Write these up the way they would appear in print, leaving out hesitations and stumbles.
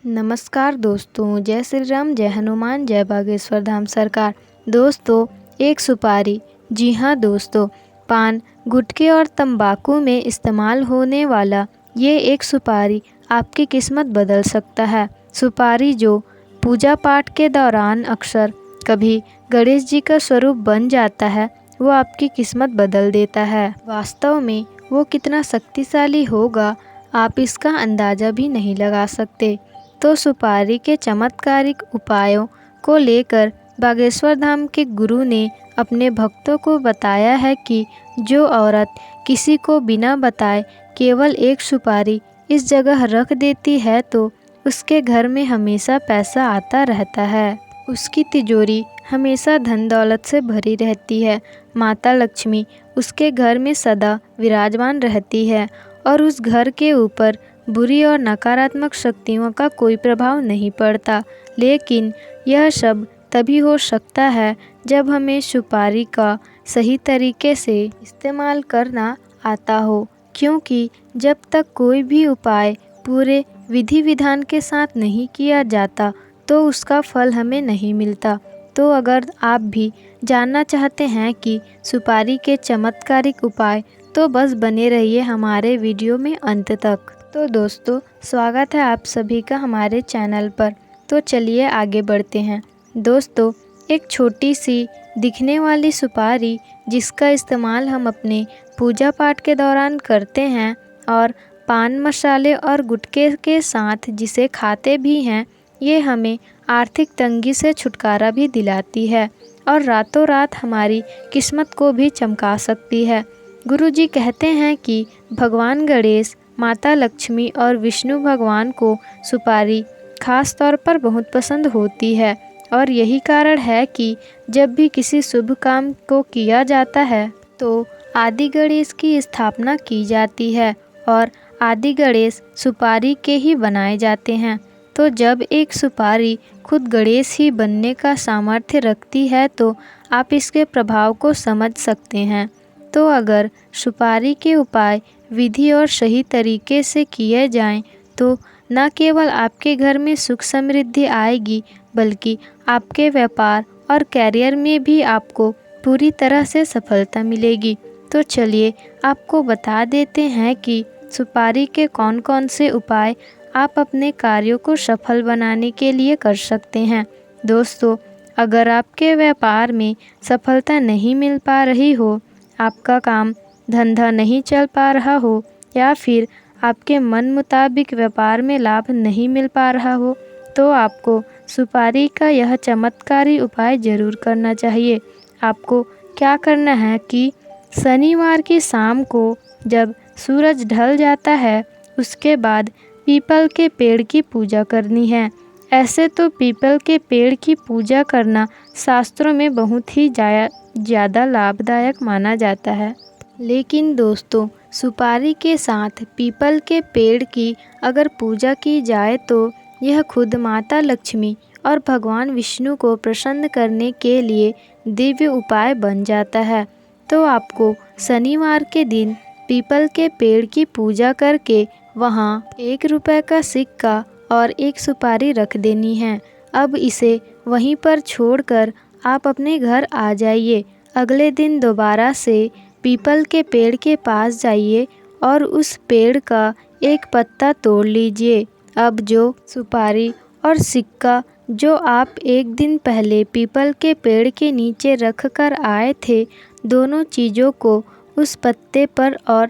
नमस्कार दोस्तों, जय श्री राम, जय हनुमान, जय बागेश्वर धाम सरकार। दोस्तों, एक सुपारी, जी हाँ दोस्तों, पान, गुटखे और तंबाकू में इस्तेमाल होने वाला ये एक सुपारी आपकी किस्मत बदल सकता है। सुपारी जो पूजा पाठ के दौरान अक्सर कभी गणेश जी का स्वरूप बन जाता है, वो आपकी किस्मत बदल देता है। वास्तव में वो कितना शक्तिशाली होगा, आप इसका अंदाज़ा भी नहीं लगा सकते। तो सुपारी के चमत्कारिक उपायों को लेकर बागेश्वर धाम के गुरु ने अपने भक्तों को बताया है कि जो औरत किसी को बिना बताए केवल एक सुपारी इस जगह रख देती है तो उसके घर में हमेशा पैसा आता रहता है। उसकी तिजोरी हमेशा धन दौलत से भरी रहती है। माता लक्ष्मी उसके घर में सदा विराजमान रहती है और उस घर के ऊपर बुरी और नकारात्मक शक्तियों का कोई प्रभाव नहीं पड़ता। लेकिन यह सब तभी हो सकता है जब हमें सुपारी का सही तरीके से इस्तेमाल करना आता हो, क्योंकि जब तक कोई भी उपाय पूरे विधि विधान के साथ नहीं किया जाता तो उसका फल हमें नहीं मिलता। तो अगर आप भी जानना चाहते हैं कि सुपारी के चमत्कारिक उपाय, तो बस बने रहिए हमारे वीडियो में अंत तक। तो दोस्तों, स्वागत है आप सभी का हमारे चैनल पर। तो चलिए आगे बढ़ते हैं। दोस्तों, एक छोटी सी दिखने वाली सुपारी जिसका इस्तेमाल हम अपने पूजा पाठ के दौरान करते हैं और पान मसाले और गुटखे के साथ जिसे खाते भी हैं, ये हमें आर्थिक तंगी से छुटकारा भी दिलाती है और रातों रात हमारी किस्मत को भी चमका सकती है। गुरुजी कहते हैं कि भगवान गणेश, माता लक्ष्मी और विष्णु भगवान को सुपारी खास तौर पर बहुत पसंद होती है और यही कारण है कि जब भी किसी शुभ काम को किया जाता है तो आदि गणेश की स्थापना की जाती है और आदि गणेश सुपारी के ही बनाए जाते हैं। तो जब एक सुपारी खुद गणेश ही बनने का सामर्थ्य रखती है तो आप इसके प्रभाव को समझ सकते हैं। तो अगर सुपारी के उपाय विधि और सही तरीके से किए जाएं तो न केवल आपके घर में सुख समृद्धि आएगी, बल्कि आपके व्यापार और कैरियर में भी आपको पूरी तरह से सफलता मिलेगी। तो चलिए आपको बता देते हैं कि सुपारी के कौन कौन से उपाय आप अपने कार्यों को सफल बनाने के लिए कर सकते हैं। दोस्तों, अगर आपके व्यापार में सफलता नहीं मिल पा रही हो, आपका काम धंधा नहीं चल पा रहा हो या फिर आपके मन मुताबिक व्यापार में लाभ नहीं मिल पा रहा हो, तो आपको सुपारी का यह चमत्कारी उपाय ज़रूर करना चाहिए। आपको क्या करना है कि शनिवार की शाम को जब सूरज ढल जाता है, उसके बाद पीपल के पेड़ की पूजा करनी है। ऐसे तो पीपल के पेड़ की पूजा करना शास्त्रों में बहुत ही ज़्यादा लाभदायक माना जाता है। लेकिन दोस्तों, सुपारी के साथ पीपल के पेड़ की अगर पूजा की जाए तो यह खुद माता लक्ष्मी और भगवान विष्णु को प्रसन्न करने के लिए दिव्य उपाय बन जाता है। तो आपको शनिवार के दिन पीपल के पेड़ की पूजा करके वहाँ 1 रुपये का सिक्का और एक सुपारी रख देनी है। अब इसे वहीं पर छोड़कर आप अपने घर आ जाइए। अगले दिन दोबारा से पीपल के पेड़ के पास जाइए और उस पेड़ का एक पत्ता तोड़ लीजिए। अब जो सुपारी और सिक्का जो आप एक दिन पहले पीपल के पेड़ के नीचे रख कर आए थे, दोनों चीज़ों को उस पत्ते पर और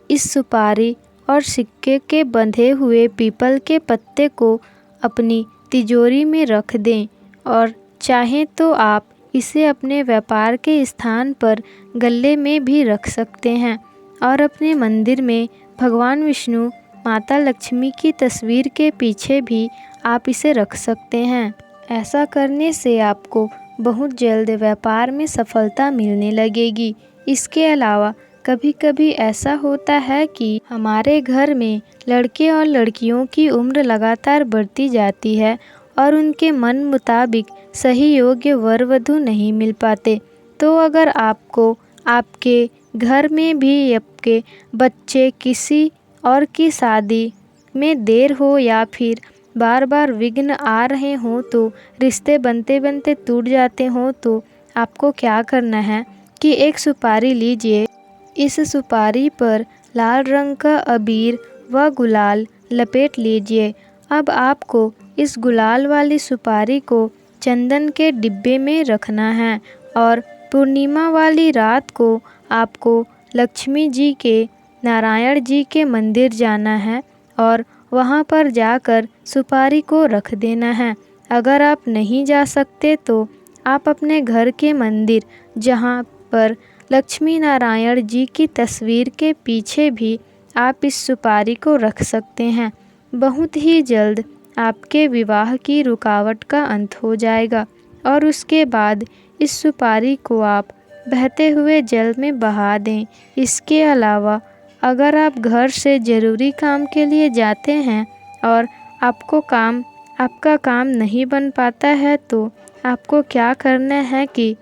इस सुपारी और सिक्के के बंधे हुए पीपल के पत्ते को अपनी तिजोरी में रख दें और चाहें तो आप इसे अपने व्यापार के स्थान पर गले में भी रख सकते हैं और अपने मंदिर में भगवान विष्णु, माता लक्ष्मी की तस्वीर के पीछे भी आप इसे रख सकते हैं। ऐसा करने से आपको बहुत जल्द व्यापार में सफलता मिलने लगेगी। इसके अलावा कभी कभी ऐसा होता है कि हमारे घर में लड़के और लड़कियों की उम्र लगातार बढ़ती जाती है और उनके मन मुताबिक सही योग्य वर वधू नहीं मिल पाते। तो अगर आपको आपके घर में भी आपके बच्चे किसी और की शादी में देर हो या फिर बार बार विघ्न आ रहे हों, तो रिश्ते बनते बनते टूट जाते हों, तो आपको क्या करना है कि एक सुपारी लीजिए। इस सुपारी पर लाल रंग का अबीर व गुलाल लपेट लीजिए। अब आपको इस गुलाल वाली सुपारी को चंदन के डिब्बे में रखना है और पूर्णिमा वाली रात को आपको लक्ष्मी जी के, नारायण जी के मंदिर जाना है और वहाँ पर जाकर सुपारी को रख देना है। अगर आप नहीं जा सकते तो आप अपने घर के मंदिर, जहाँ पर लक्ष्मी नारायण जी की तस्वीर के पीछे भी आप इस सुपारी को रख सकते हैं। बहुत ही जल्द आपके विवाह की रुकावट का अंत हो जाएगा और उसके बाद इस सुपारी को आप बहते हुए जल में बहा दें। इसके अलावा अगर आप घर से ज़रूरी काम के लिए जाते हैं और आपका काम नहीं बन पाता है, तो आपको क्या करना है कि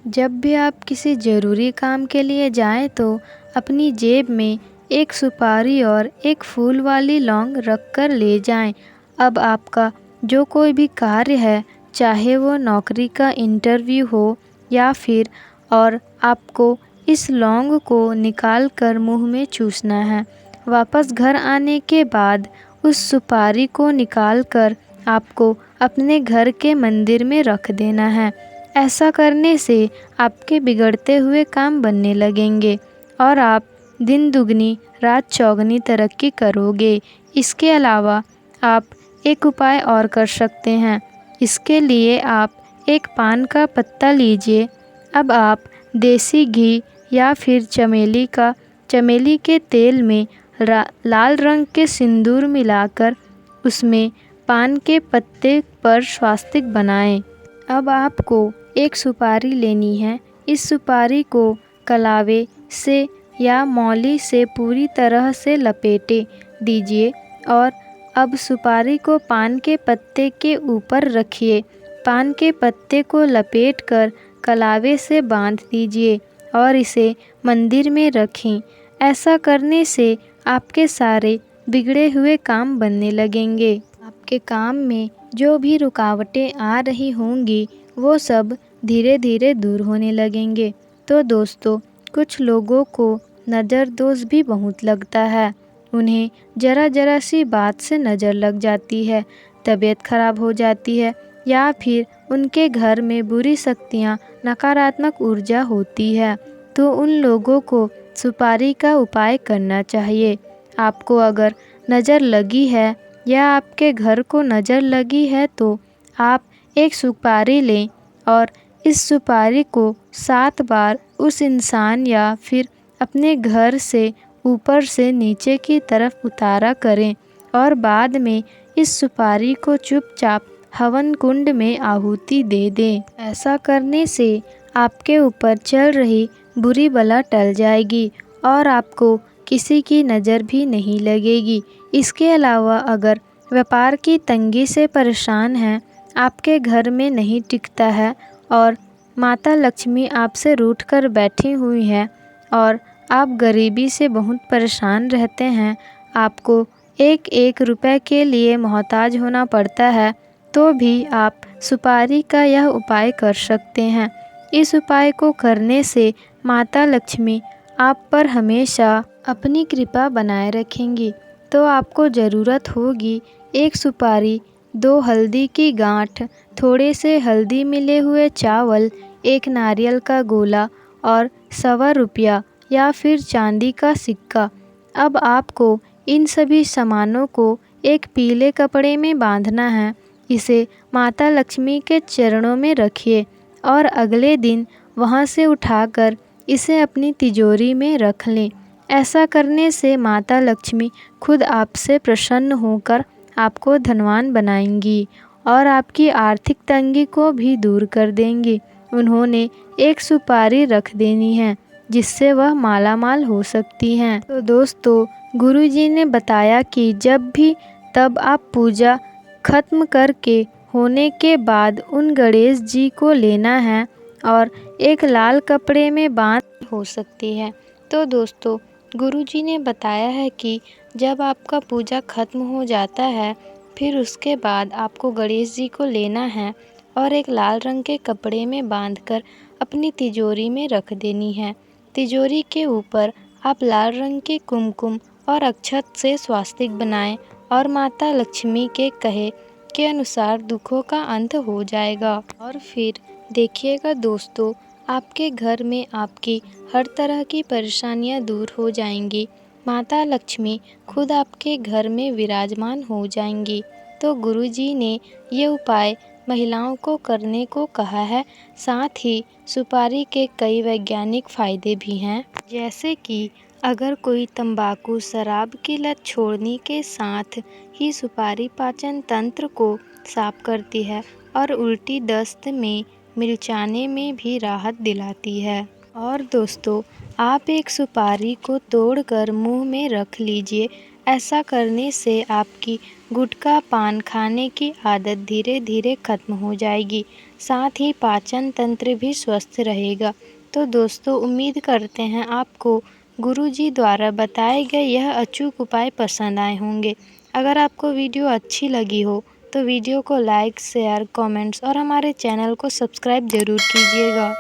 जब भी आप किसी ज़रूरी काम के लिए जाएं तो अपनी जेब में एक सुपारी और एक फूल वाली लौंग रख कर ले जाएं। अब आपका जो कोई भी कार्य है, चाहे वो नौकरी का इंटरव्यू हो या फिर, और आपको इस लौंग को निकाल कर मुँह में चूसना है। वापस घर आने के बाद उस सुपारी को निकाल कर आपको अपने घर के मंदिर में रख देना है। ऐसा करने से आपके बिगड़ते हुए काम बनने लगेंगे और आप दिन दुगनी रात चौगनी तरक्की करोगे। इसके अलावा आप एक उपाय और कर सकते हैं। इसके लिए आप एक पान का पत्ता लीजिए। अब आप देसी घी या फिर चमेली के तेल में लाल रंग के सिंदूर मिलाकर उसमें पान के पत्ते पर स्वास्तिक बनाएं। अब आपको एक सुपारी लेनी है। इस सुपारी को कलावे से या मौली से पूरी तरह से लपेटे दीजिए और अब सुपारी को पान के पत्ते के ऊपर रखिए। पान के पत्ते को लपेटकर कलावे से बांध दीजिए और इसे मंदिर में रखें। ऐसा करने से आपके सारे बिगड़े हुए काम बनने लगेंगे। आपके काम में जो भी रुकावटें आ रही होंगी वो सब धीरे धीरे दूर होने लगेंगे। तो दोस्तों, कुछ लोगों को नज़र दोष भी बहुत लगता है। उन्हें ज़रा सी बात से नज़र लग जाती है, तबीयत खराब हो जाती है या फिर उनके घर में बुरी शक्तियाँ, नकारात्मक ऊर्जा होती है। तो उन लोगों को सुपारी का उपाय करना चाहिए। आपको अगर नज़र लगी है या आपके घर को नज़र लगी है तो आप एक सुपारी लें और इस सुपारी को 7 बार उस इंसान या फिर अपने घर से ऊपर से नीचे की तरफ उतारा करें और बाद में इस सुपारी को चुपचाप हवन कुंड में आहुति दे दें। ऐसा करने से आपके ऊपर चल रही बुरी बला टल जाएगी और आपको किसी की नज़र भी नहीं लगेगी। इसके अलावा अगर व्यापार की तंगी से परेशान हैं, आपके घर में नहीं टिकता है और माता लक्ष्मी आपसे रूठ कर बैठी हुई हैं और आप गरीबी से बहुत परेशान रहते हैं, आपको एक एक रुपए के लिए मोहताज होना पड़ता है, तो भी आप सुपारी का यह उपाय कर सकते हैं। इस उपाय को करने से माता लक्ष्मी आप पर हमेशा अपनी कृपा बनाए रखेंगी। तो आपको ज़रूरत होगी एक सुपारी, 2 हल्दी की गांठ, थोड़े से हल्दी मिले हुए चावल, एक नारियल का गोला और ₹1.25 या फिर चांदी का सिक्का। अब आपको इन सभी सामानों को एक पीले कपड़े में बांधना है। इसे माता लक्ष्मी के चरणों में रखिए और अगले दिन वहां से उठाकर इसे अपनी तिजोरी में रख लें। ऐसा करने से माता लक्ष्मी खुद आपसे प्रसन्न होकर आपको धनवान बनाएंगी और आपकी आर्थिक तंगी को भी दूर कर देंगी। उन्होंने एक सुपारी रख देनी है जिससे वह मालामाल हो सकती हैं। तो दोस्तों, गुरुजी ने बताया कि जब भी तब आप पूजा खत्म करके होने के बाद उन गणेश जी को लेना है और एक लाल कपड़े में बांध हो सकती है। तो दोस्तों, गुरुजी ने बताया है कि जब आपका पूजा खत्म हो जाता है, फिर उसके बाद आपको गणेश जी को लेना है और एक लाल रंग के कपड़े में बांधकर अपनी तिजोरी में रख देनी है। तिजोरी के ऊपर आप लाल रंग के कुमकुम और अक्षत से स्वास्तिक बनाएं और माता लक्ष्मी के कहे के अनुसार दुखों का अंत हो जाएगा। और फिर देखिएगा दोस्तों, आपके घर में आपकी हर तरह की परेशानियां दूर हो जाएंगी। माता लक्ष्मी खुद आपके घर में विराजमान हो जाएंगी। तो गुरुजी ने ये उपाय महिलाओं को करने को कहा है। साथ ही सुपारी के कई वैज्ञानिक फायदे भी हैं, जैसे कि अगर कोई तंबाकू शराब की लत छोड़ने के साथ ही सुपारी पाचन तंत्र को साफ करती है और उल्टी दस्त में मिर्चाने में भी राहत दिलाती है। और दोस्तों, आप एक सुपारी को तोड़कर मुंह में रख लीजिए। ऐसा करने से आपकी गुटखा पान खाने की आदत धीरे धीरे खत्म हो जाएगी। साथ ही पाचन तंत्र भी स्वस्थ रहेगा। तो दोस्तों, उम्मीद करते हैं आपको गुरुजी द्वारा बताए गए यह अचूक उपाय पसंद आए होंगे। अगर आपको वीडियो अच्छी लगी हो तो वीडियो को लाइक, शेयर, कमेंट्स और हमारे चैनल को सब्सक्राइब ज़रूर कीजिएगा।